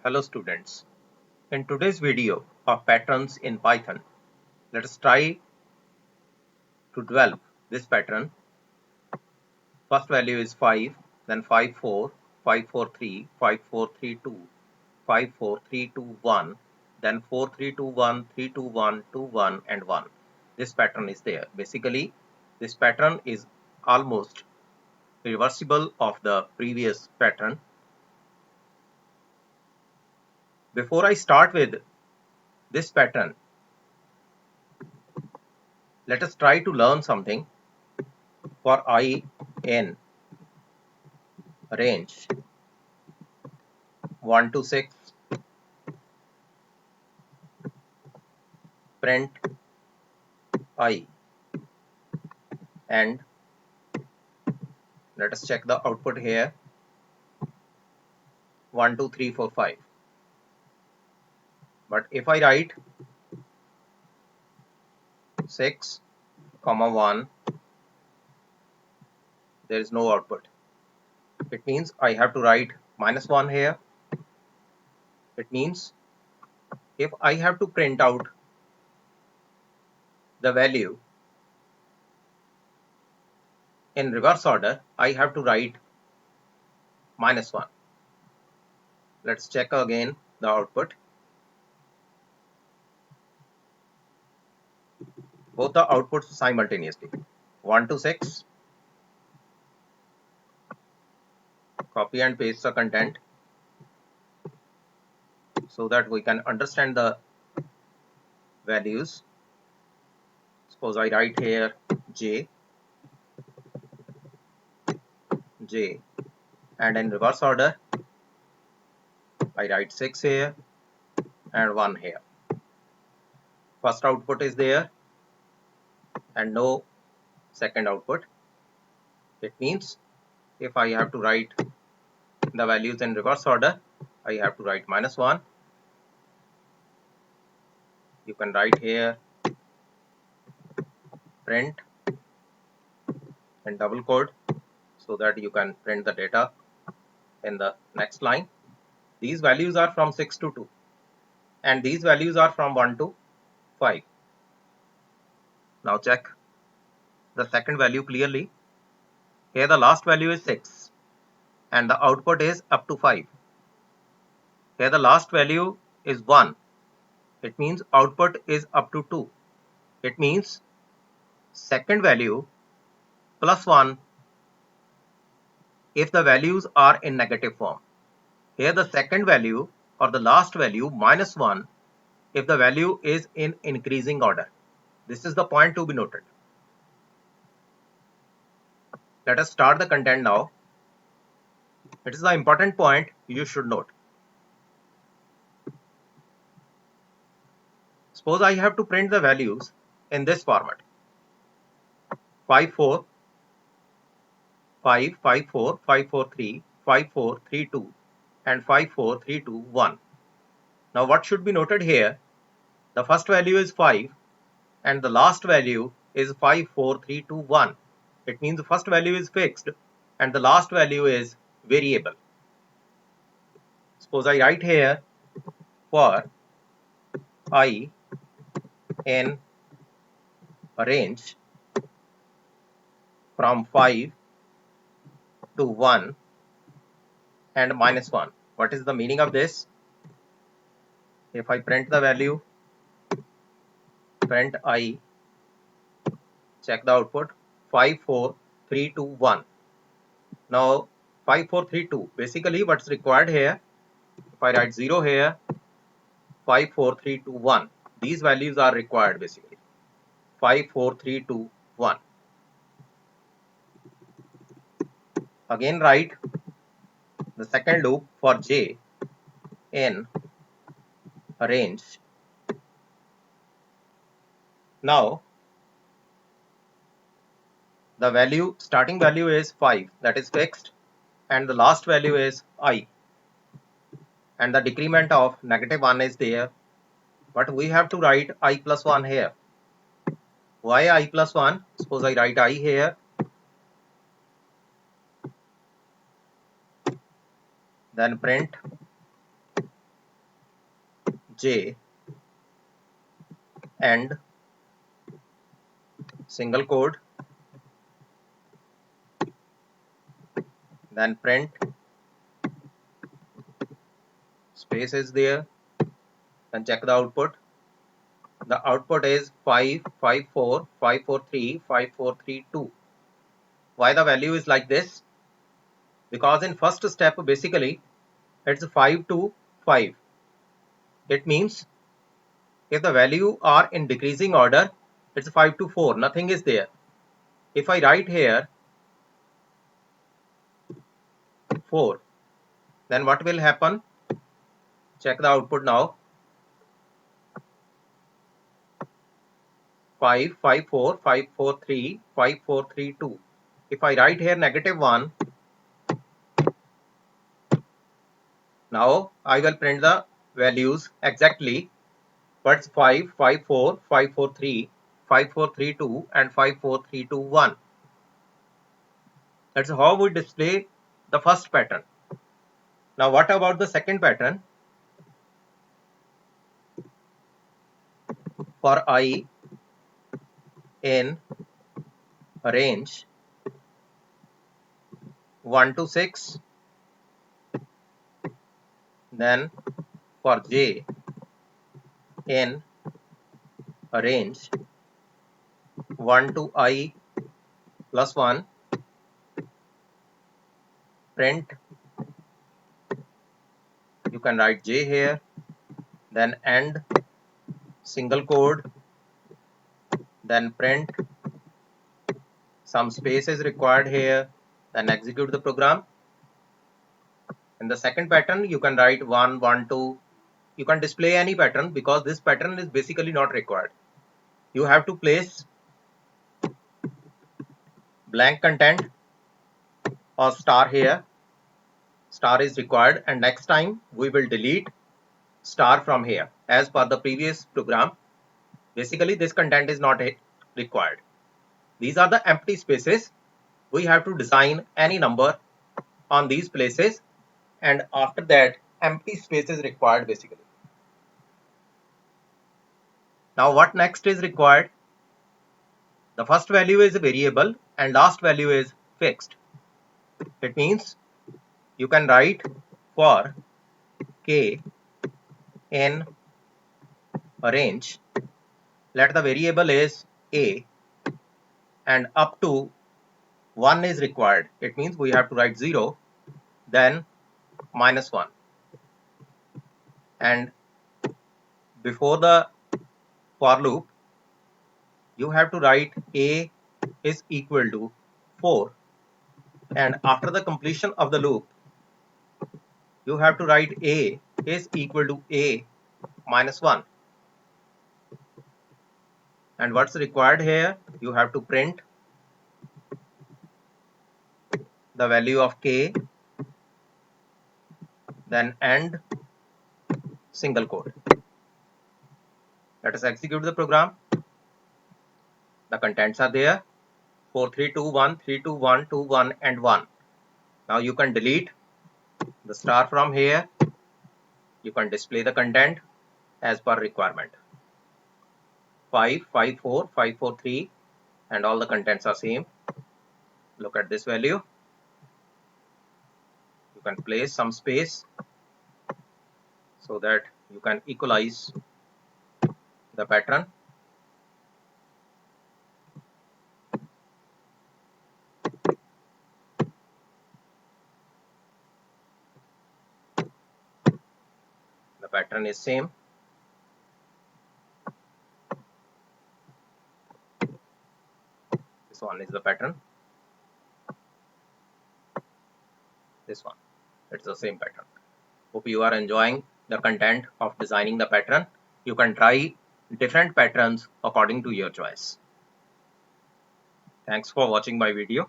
Hello students. In today's video of patterns in Python, let us try to develop this pattern. First value is 5, then 5 4, 5 4 3, 5 4 3 2, 5 4 3 2 1, then 4 3 2 1, 3 2 1, 2 1 and 1. This pattern is there. Basically, this pattern is almost reversible of the previous pattern. Before I start with this pattern, let us try to learn something. For I in range 1 to 6, print I, and let us check the output here. 1 2 3 4 5. But if I write 6 comma 1, there is no output. It means I have to write -1 here. It means if I have to print out the value in reverse order, I have to write -1. Let's check again the output. Both the outputs simultaneously. 1 to 6. Copy and paste the content so that we can understand the values. Suppose I write here J, and in reverse order I write 6 here and 1 here. First output is there and no second output. It means if I have to write the values in reverse order, I have to write -1. You can write here print in double quote so that you can print the data in the next line. These values are from 6 to 2 and these values are from 1 to 5. Now check the second value clearly. Here the last value is 6 and the output is up to 5. Here the last value is 1. It means output is up to 2. It means second value plus 1 if the values are in negative form. Here the second value or the last value -1 if the value is in increasing order. This is the point to be noted. Let us start the content now. It is the important point you should note. Suppose I have to print the values in this format. 5 4, 5 5 4, 5 4 3, 5 4 3 2 and 5 4 3 2 1. Now what should be noted here? The first value is 5 and the last value is 5 4 3 2 1. It means the first value is fixed and the last value is variable. Suppose I write here for I in a range from 5 to 1 and -1. What is the meaning of this? If I print the value, print I, check the output 5 4 3 2 1. Now 5 4 3 2. Basically what's required here, if I write 0 here, 5 4 3 2 1. These values are required basically. 5 4 3 2 1. Again write the second loop for J in a range. Now the value, starting value is 5, that is fixed, and the last value is I, and the decrement of -1 is there, but we have to write I plus 1 here. Why I plus 1? Suppose I write I here, then print j and single quote, then print, space is there, and check the output. The output is 554 543 5432. Why the value is like this? Because in first step basically it's 5 to 5. It means if the value are in decreasing order, it's 5 to 4, nothing is there. If I write here 4, then what will happen? Check the output now. 5 5 4 5 4 3 5 4 3 2. If I write here -1, now I will print the values exactly. What's 5 5 4 5 4 3 5 4 3 2 and 5 4 3 2 1. That's how we display the first pattern. Now what about the second pattern? For I in a range 1 to 6, then for j in a range 1 to I plus 1, print, you can write j here, then end, single quote, then print, some space is required here, then execute the program. In the second pattern you can write 1 1 2. You can display any pattern because this pattern is basically not required. You have to place blank content or star here. Star is required, and next time we will delete star from here. As per the previous program, basically this content is not required. These are the empty spaces. We have to design any number on these places, and after that empty space is required basically. Now what next is required? The first value is a variable and last value is fixed. It means you can write for k in a range, let the variable is a and up to 1 is required. It means we have to write 0, then -1, and before the for loop you have to write a is equal to 4, and after the completion of the loop you have to write a is equal to a -1. And what's required here? You have to print the value of k, then end, single quote. Let us execute the program. The contents are there: 4 3 2 1 3 2 1 2 1 and 1. Now you can delete the star from here. You can display the content as per requirement. 5 5 4 5 4 3 and all the contents are same. Look at this value. You can place some space so that you can equalize the pattern. The pattern is same. This one is the pattern. This one, it's the same pattern. Hope you are enjoying the content of designing the pattern. You can try different patterns according to your choice. Thanks for watching my video.